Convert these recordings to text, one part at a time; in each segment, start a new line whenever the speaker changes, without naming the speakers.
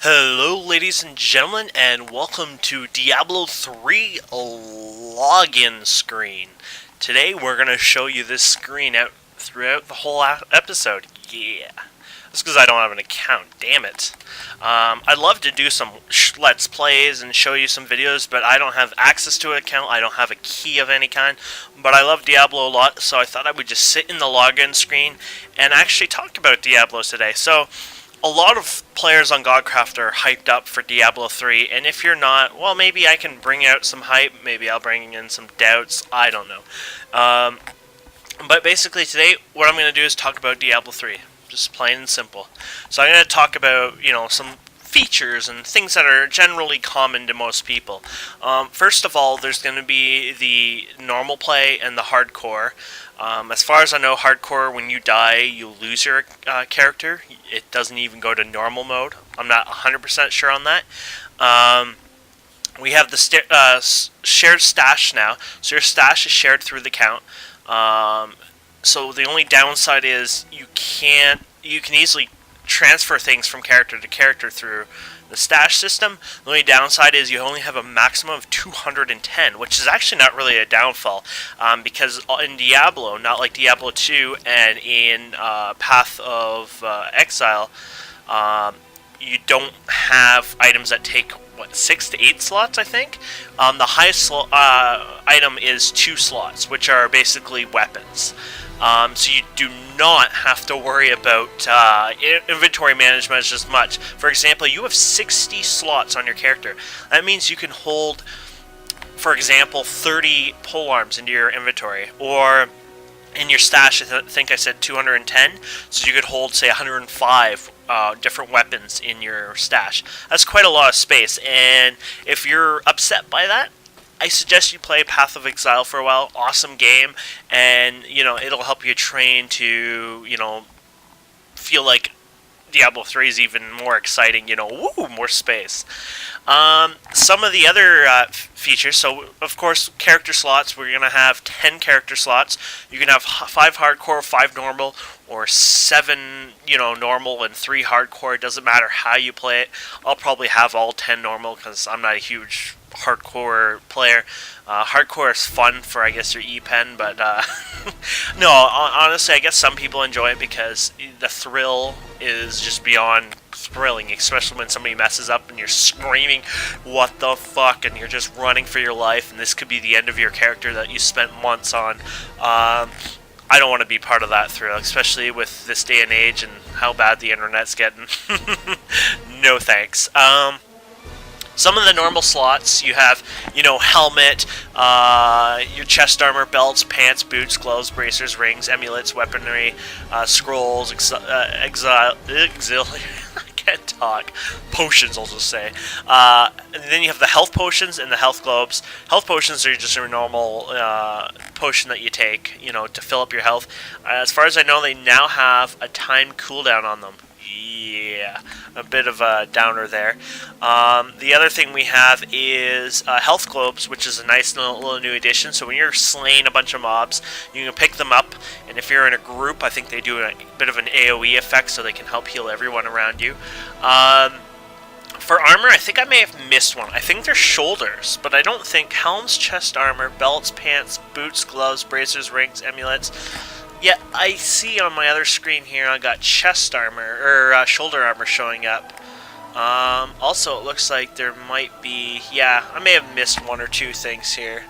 Hello, ladies and gentlemen, and welcome to Diablo 3 login screen. Today, we're going to show you this screen out throughout the whole episode. Yeah. That's because I don't have an account, damn it. I'd love to do some Let's Plays and show you some videos, but I don't have access to an account. I don't have a key of any kind. But I love Diablo a lot, so I thought I would just sit in the login screen and actually talk about Diablo today. So, a lot of players on Godcraft are hyped up for Diablo 3, and if you're not, well, maybe I can bring out some hype, maybe I'll bring in some doubts, I don't know. But basically today, what I'm going to do is talk about Diablo 3, just plain and simple. So I'm going to talk about, some features and things that are generally common to most people. First of all, there's going to be the normal play and the hardcore. As far as I know, hardcore, when you die, you lose your character. It doesn't even go to normal mode. I'm not 100% sure on that. We have the shared stash now. So your stash is shared through the count. So the only downside is you can easily transfer things from character to character through the stash system. The only downside is you only have a maximum of 210, which is actually not really a downfall, because in Diablo, not like Diablo 2 and in Path of Exile, you don't have items that take 6 to 8 slots, I think. The highest item is 2 slots, which are basically weapons. So you do not have to worry about inventory management as much. For example, you have 60 slots on your character. That means you can hold, for example, 30 polearms into your inventory, or in your stash, I think I said 210, so you could hold, say, 105 different weapons in your stash. That's quite a lot of space, and if you're upset by that, I suggest you play Path of Exile for a while. Awesome game, and it'll help you train to feel like Diablo 3 is even more exciting. Woo, more space. Some of the other features. So of course, character slots. We're gonna have 10 character slots. You can have 5 hardcore, 5 normal, or 7 normal and 3 hardcore. It doesn't matter how you play it. I'll probably have all 10 normal because I'm not a huge hardcore player. Hardcore is fun for, I guess, your E-pen, but no, honestly, I guess some people enjoy it because the thrill is just beyond thrilling, especially when somebody messes up and you're screaming, "What the fuck?" and you're just running for your life, and this could be the end of your character that you spent months on. I don't want to be part of that thrill, especially with this day and age and how bad the internet's getting. No thanks. Some of the normal slots, you have, helmet, your chest armor, belts, pants, boots, gloves, bracers, rings, amulets, weaponry, scrolls, auxiliary, I can't talk, potions, I'll just say. And then you have the health potions and the health globes. Health potions are just a normal potion that you take, to fill up your health. As far as I know, they now have a time cooldown on them. Yeah, a bit of a downer there. The other thing we have is health globes, which is a nice little new addition. So when you're slaying a bunch of mobs, you can pick them up, and if you're in a group, I think they do a bit of an AoE effect, so they can help heal everyone around you. For armor, I think I may have missed one. I think they're shoulders, but I don't think helms, chest armor, belts, pants, boots, gloves, bracers, rings, amulets. Yeah, I see on my other screen here I got chest armor, or shoulder armor showing up. Also, it looks like there might be, yeah, I may have missed 1 or 2 things here.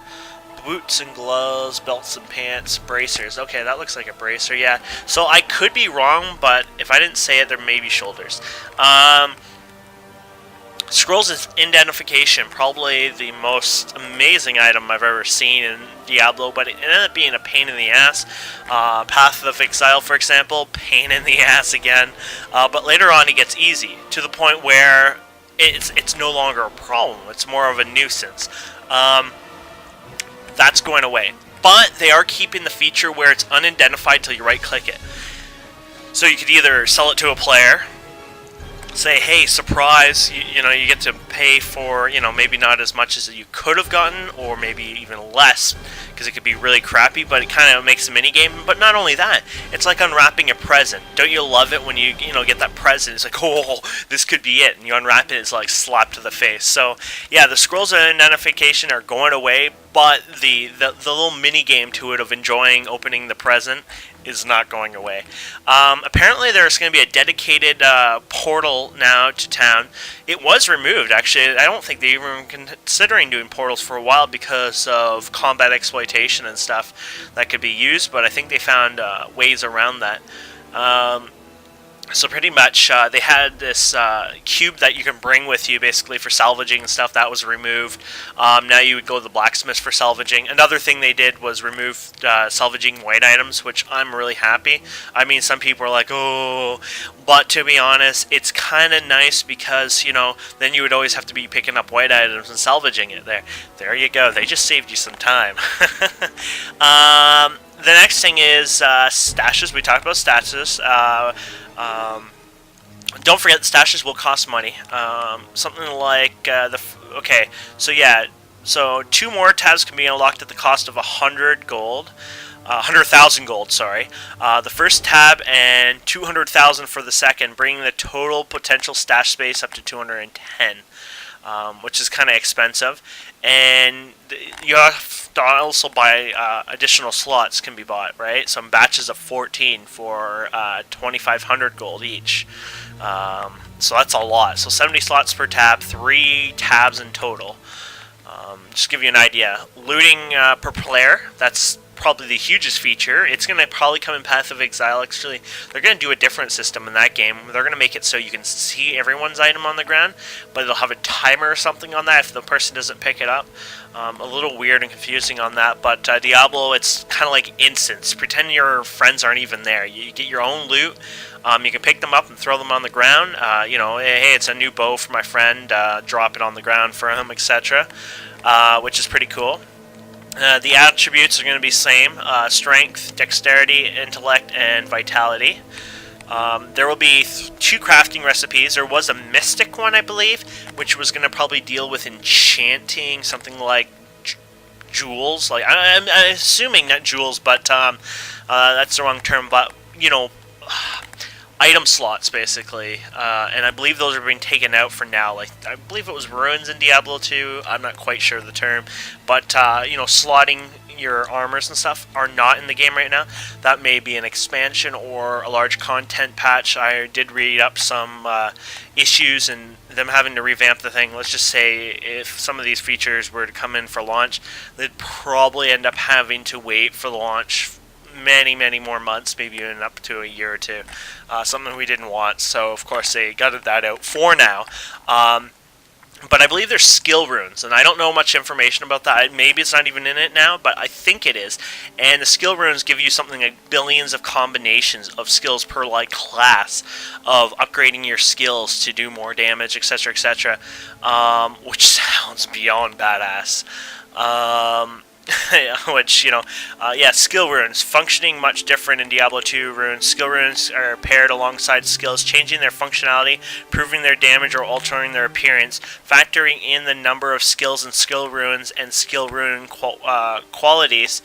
Boots and gloves, belts and pants, bracers. Okay, that looks like a bracer, yeah. So I could be wrong, but if I didn't say it, there may be shoulders. Scrolls of Identification, probably the most amazing item I've ever seen in Diablo, but it ended up being a pain in the ass. Path of Exile, for example, pain in the ass again. But later on it gets easy, to the point where it's no longer a problem. It's more of a nuisance. That's going away. But they are keeping the feature where it's unidentified till you right-click it. So you could either sell it to a player, say, hey, surprise, you get to pay for, maybe not as much as you could have gotten, or maybe even less, because it could be really crappy, but it kind of makes a mini game. But not only that, it's like unwrapping a present. Don't you love it when you get that present? It's like, oh, this could be it, and you unwrap it, it's like slap to the face. So yeah, the scrolls of identification are going away, but the little mini game to it of enjoying opening the present is not going away. Apparently there's going to be a dedicated portal now to town. It was removed, actually. I don't think they were considering doing portals for a while because of combat exploitation and stuff that could be used, but I think they found ways around that. So pretty much, they had this cube that you can bring with you, basically, for salvaging and stuff. That was removed. Now you would go to the blacksmith for salvaging. Another thing they did was remove salvaging white items, which I'm really happy. I mean, some people are like, oh, but to be honest, it's kind of nice because, then you would always have to be picking up white items and salvaging it. There you go. They just saved you some time. The next thing is stashes. We talked about stashes. Don't forget, the stashes will cost money. Something like okay. So yeah. So 2 more tabs can be unlocked at the cost of 100 gold. 100,000 gold, sorry. The first tab and 200,000 for the second, bringing the total potential stash space up to 210, which is kind of expensive. And you have to also buy additional slots can be bought, right? Some batches of 14 for 2,500 gold each. So that's a lot. So 70 slots per tab, 3 tabs in total. Just give you an idea. Looting per player, that's probably the hugest feature. It's going to probably come in Path of Exile. Actually, they're going to do a different system in that game. They're going to make it so you can see everyone's item on the ground, but they'll have a timer or something on that if the person doesn't pick it up. A little weird and confusing on that, but Diablo, it's kind of like instance. Pretend your friends aren't even there. You get your own loot. You can pick them up and throw them on the ground. Hey, it's a new bow for my friend. Drop it on the ground for him, etc., which is pretty cool. The attributes are going to be same: strength, dexterity, intellect, and vitality. There will be 2 crafting recipes. There was a mystic one, I believe, which was going to probably deal with enchanting something like jewels. Like I'm assuming not jewels, but that's the wrong term. But item slots, basically, and I believe those are being taken out for now. Like, I believe it was ruins in Diablo 2. I'm not quite sure of the term, but slotting your armors and stuff are not in the game right now. That may be an expansion or a large content patch. I did read up some issues and them having to revamp the thing. Let's just say if some of these features were to come in for launch, they'd probably end up having to wait for the launch many more months, maybe even up to a year or 2. Something we didn't want, so of course they gutted that out for now. But I believe there's skill runes, and I don't know much information about that. Maybe it's not even in it now, but I think it is. And the skill runes give you something like billions of combinations of skills per class of upgrading your skills to do more damage, etc., etc., which sounds beyond badass. Which, skill runes. Functioning much different in Diablo 2 runes. Skill runes are paired alongside skills, changing their functionality, improving their damage, or altering their appearance. Factoring in the number of skills and skill runes and skill rune qualities,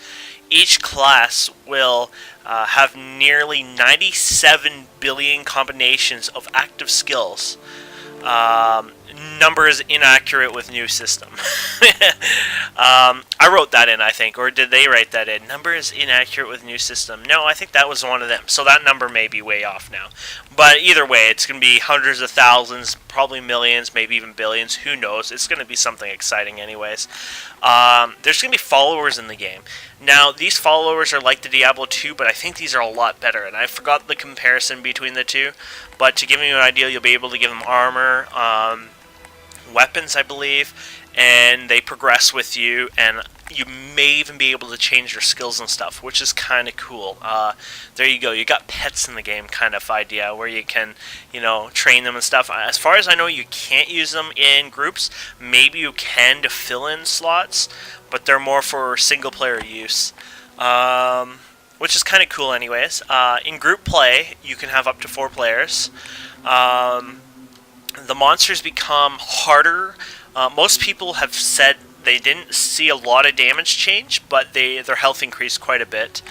each class will have nearly 97 billion combinations of active skills. Number is inaccurate with new system. I wrote that in, I think, or did they write that in? Number is inaccurate with new system. No, I think that was one of them. So that number may be way off now. But either way, it's going to be hundreds of thousands, probably millions, maybe even billions. Who knows? It's going to be something exciting anyways. There's going to be followers in the game. Now, these followers are like the Diablo 2, but I think these are a lot better. And I forgot the comparison between the two. But to give you an idea, you'll be able to give them armor, weapons, I believe, and they progress with you, and you may even be able to change your skills and stuff, which is kind of cool. There you go. You got pets in the game kind of idea where you can, train them and stuff. As far as I know, you can't use them in groups. Maybe you can to fill in slots, but they're more for single-player use, which is kind of cool anyways. In group play, you can have up to 4 players. The monsters become harder. Most people have said they didn't see a lot of damage change, but their health increased quite a bit.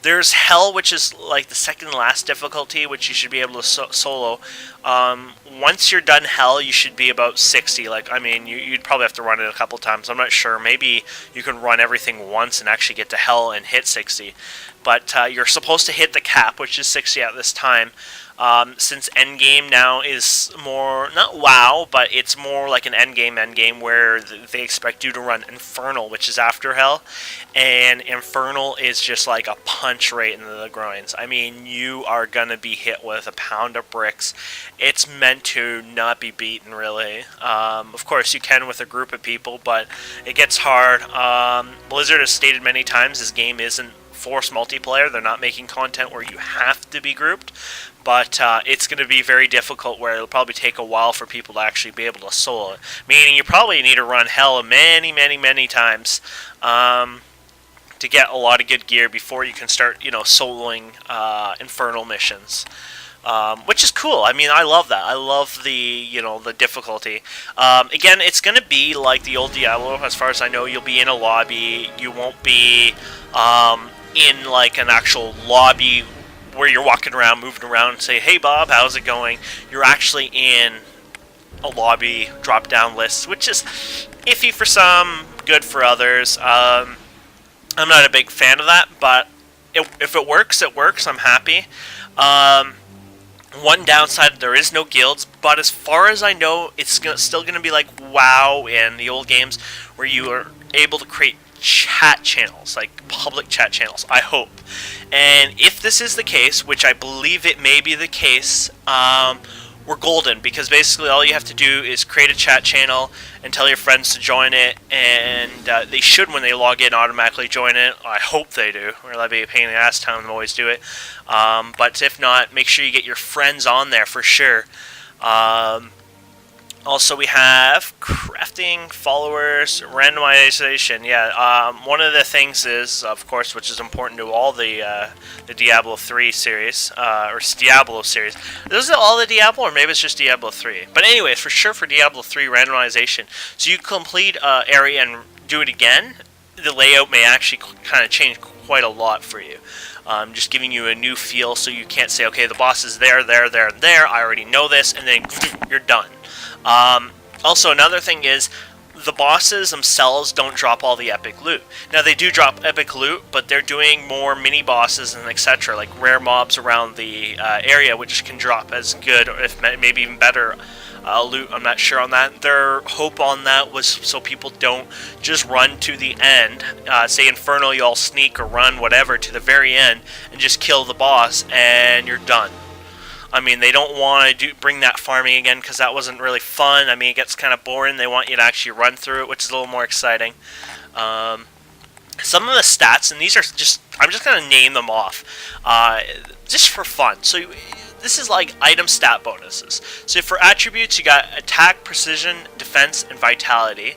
There's Hell, which is like the second last difficulty, which you should be able to solo. Once you're done Hell, you should be about 60. Like, I mean, you'd probably have to run it a couple times. I'm not sure. Maybe you can run everything once and actually get to Hell and hit 60. But you're supposed to hit the cap, which is 60 at this time. Since endgame now is more, not WoW, but it's more like an endgame where they expect you to run Infernal, which is after Hell, and Infernal is just like a punch right into the groins. I mean, you are going to be hit with a pound of bricks. It's meant to not be beaten, really. Of course, you can with a group of people, but it gets hard. Blizzard has stated many times this game isn't forced multiplayer. They're not making content where you have to be grouped, but it's going to be very difficult where it'll probably take a while for people to actually be able to solo it. Meaning you probably need to run Hell many times to get a lot of good gear before you can start, soloing Infernal missions. Which is cool. I mean, I love that. I love the difficulty. Again, it's going to be like the old Diablo. As far as I know, you'll be in a lobby. You won't be in like an actual lobby where you're walking around, moving around, and say, "Hey, Bob, how's it going?" You're actually in a lobby drop-down list, which is iffy for some, good for others. I'm not a big fan of that, but if it works, it works. I'm happy. One downside, there is no guilds, but as far as I know, it's still going to be like WoW and the old games where you are able to create chat channels, like public chat channels, I hope. And if this is the case, which I believe it may be the case, we're golden, because basically all you have to do is create a chat channel and tell your friends to join it, and they should, when they log in, automatically join it. I hope they do, or that'd be a pain in the ass to them always do it. But if not, make sure you get your friends on there for sure. Also, we have crafting, followers, randomization. Yeah, one of the things is, of course, which is important to all the Diablo 3 series, or Diablo series. Is it all the Diablo, or maybe it's just Diablo 3? But anyway, for sure for Diablo 3 randomization. So you complete an area and do it again, the layout may actually kind of change quite a lot for you. Just giving you a new feel, so you can't say, okay, the boss is there, and there, I already know this, and then you're done. Also, another thing is, the bosses themselves don't drop all the epic loot. Now, they do drop epic loot, but they're doing more mini-bosses and etc., like rare mobs around the area, which can drop as good, or if maybe even better, loot. I'm not sure on that. Their hope on that was so people don't just run to the end, say Infernal, you all sneak or run, whatever, to the very end, and just kill the boss, and you're done. I mean, they don't want to bring that farming again, because that wasn't really fun. I mean, it gets kind of boring. They want you to actually run through it, which is a little more exciting. Some of the stats, and these are just, I'm just going to name them off, just for fun. So this is like item stat bonuses. So for attributes, you got attack, precision, defense, and vitality.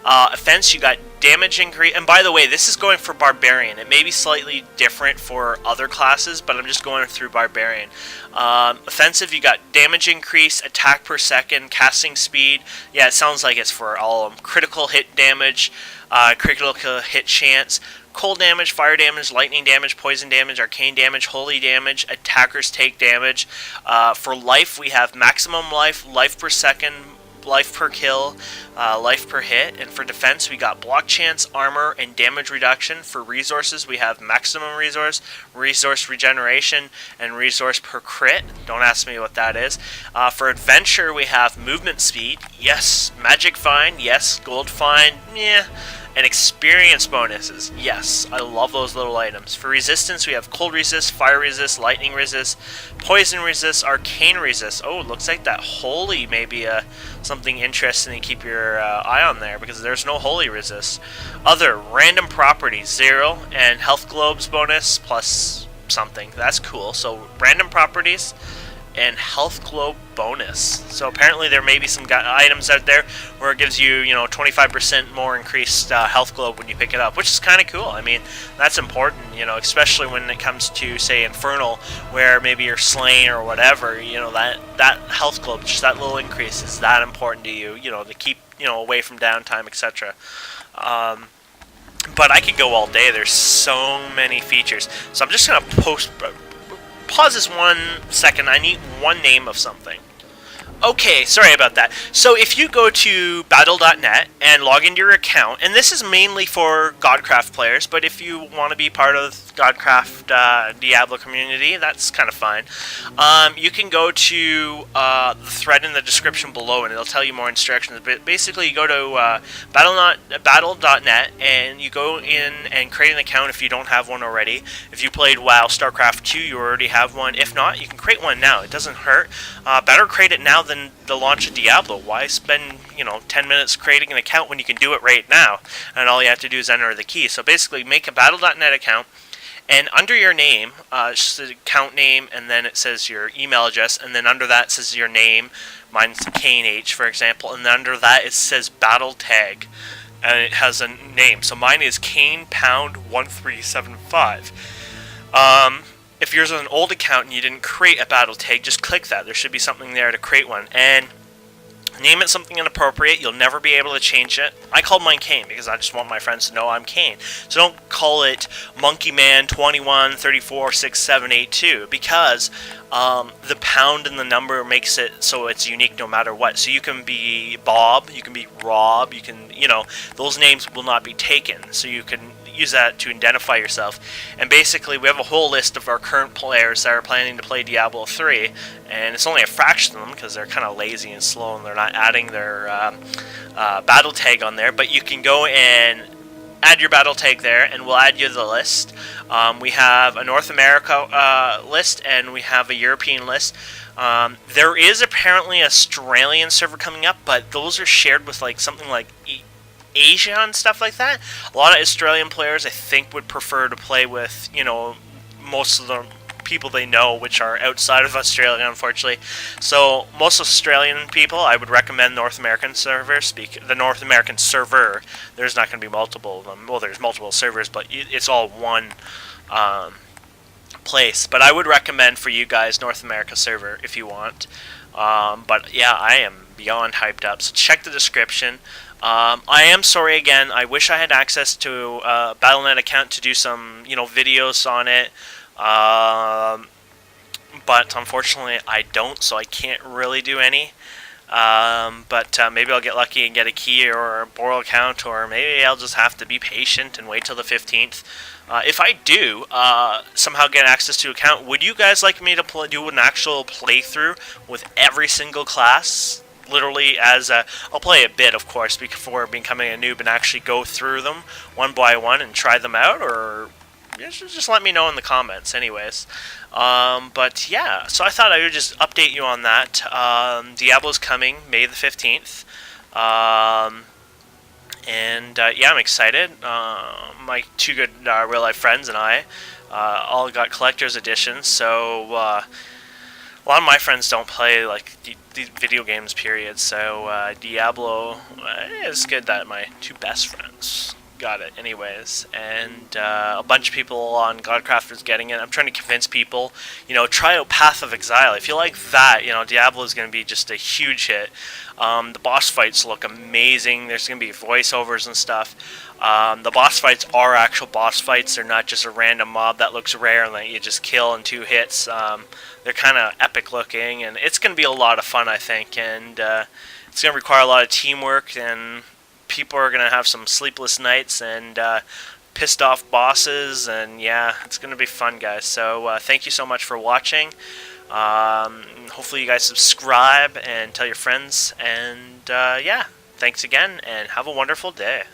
Offense, you got damage increase, and by the way, this is going for Barbarian. It may be slightly different for other classes, but I'm just going through Barbarian. Offensive, you got damage increase, attack per second, casting speed. Yeah, it sounds like it's for all of them. Critical hit damage, critical hit chance, cold damage, fire damage, lightning damage, poison damage, arcane damage, holy damage, attackers take damage. For life, we have maximum life, life per second, life per kill, life per hit. And for defense, we got block chance, armor, and damage reduction. For resources, we have maximum resource, resource regeneration, and resource per crit. Don't ask me what that is. For adventure, we have movement speed, yes. Magic find, yes. Gold find, yeah. And experience bonuses, yes. I love those little items. For resistance, we have cold resist, fire resist, lightning resist, poison resist, arcane resist. Oh, it looks like that holy may be something interesting to keep your eye on there, because there's no holy resist. Other random properties, 0, and health globes bonus plus something. That's cool. So random properties and health globe bonus. So apparently there may be some items out there where it gives you, 25% more increased health globe when you pick it up, which is kind of cool. I mean, that's important, especially when it comes to, say, Infernal, where maybe you're slain or whatever. That health globe, just that little increase, is that important to you, to keep, away from downtime, etc. But I could go all day. There's so many features. So I'm just going to pause this 1 second. I need one name of something. Okay, sorry about that. So if you go to battle.net and log into your account, and this is mainly for Godcraft players, but if you want to be part of Godcraft Diablo community, that's kind of fine. You can go to the thread in the description below, and it'll tell you more instructions. But basically, you go to battle.net, and you go in and create an account if you don't have one already. If you played WoW, StarCraft 2, you already have one. If not, you can create one now. It doesn't hurt. Better create it now than the launch of Diablo. Why spend 10 minutes creating an account when you can do it right now, and all you have to do is enter the key. So basically, make a battle.net account, and under your name, just the account name, and then it says your email address, and then under that says your name. Mine's Kane H, for example, and then under that it says battle tag, and it has a name. So mine is Kane Pound 1375. If yours is an old account and you didn't create a battle tag, just click that. There should be something there to create one. And name it something inappropriate. You'll never be able to change it. I called mine Kane because I just want my friends to know I'm Kane. So don't call it MonkeyMan21346782 because the pound in the number makes it so it's unique no matter what. So you can be Bob, you can be Rob, you can, those names will not be taken. So you can use that to identify yourself. And basically we have a whole list of our current players that are planning to play Diablo 3, and it's only a fraction of them because they're kind of lazy and slow and they're not adding their battle tag on there, but you can go and add your battle tag there and we'll add you to the list. We have a North America list and we have a European list. There is apparently an Australian server coming up, but those are shared with something like Asia and stuff like that. A lot of Australian players, I think, would prefer to play with, most of the people they know, which are outside of Australia, unfortunately. So most Australian people, I would recommend North American servers. The North American server, there's not going to be multiple of them. Well, there's multiple servers, but it's all one place. But I would recommend for you guys North America server if you want. But yeah, I am beyond hyped up. So check the description. I am sorry again. I wish I had access to a Battle.net account to do some, videos on it. But unfortunately, I don't, so I can't really do any. But maybe I'll get lucky and get a key or a borrow account, or maybe I'll just have to be patient and wait till the 15th. If I do somehow get access to an account, would you guys like me to do an actual playthrough with every single class? Literally, I'll play a bit, of course, before becoming a noob and actually go through them one by one and try them out, or just let me know in the comments anyways. But yeah, so I thought I would just update you on that. Diablo's coming May the 15th. Yeah, I'm excited. My two good real-life friends and I all got collector's editions, so a lot of my friends don't play these video games, period. So Diablo, it's good that my two best friends got it anyways, and a bunch of people on Godcraft is getting it. I'm trying to convince people, try out Path of Exile. If you like that, Diablo is going to be just a huge hit. The boss fights look amazing. There's going to be voiceovers and stuff. The boss fights are actual boss fights. They're not just a random mob that looks rare and that you just kill in 2 hits. They're kind of epic looking, and it's going to be a lot of fun, I think, and it's going to require a lot of teamwork, and people are going to have some sleepless nights and pissed off bosses, and yeah, it's going to be fun, guys. So thank you so much for watching. Hopefully you guys subscribe and tell your friends, and yeah, thanks again, and have a wonderful day.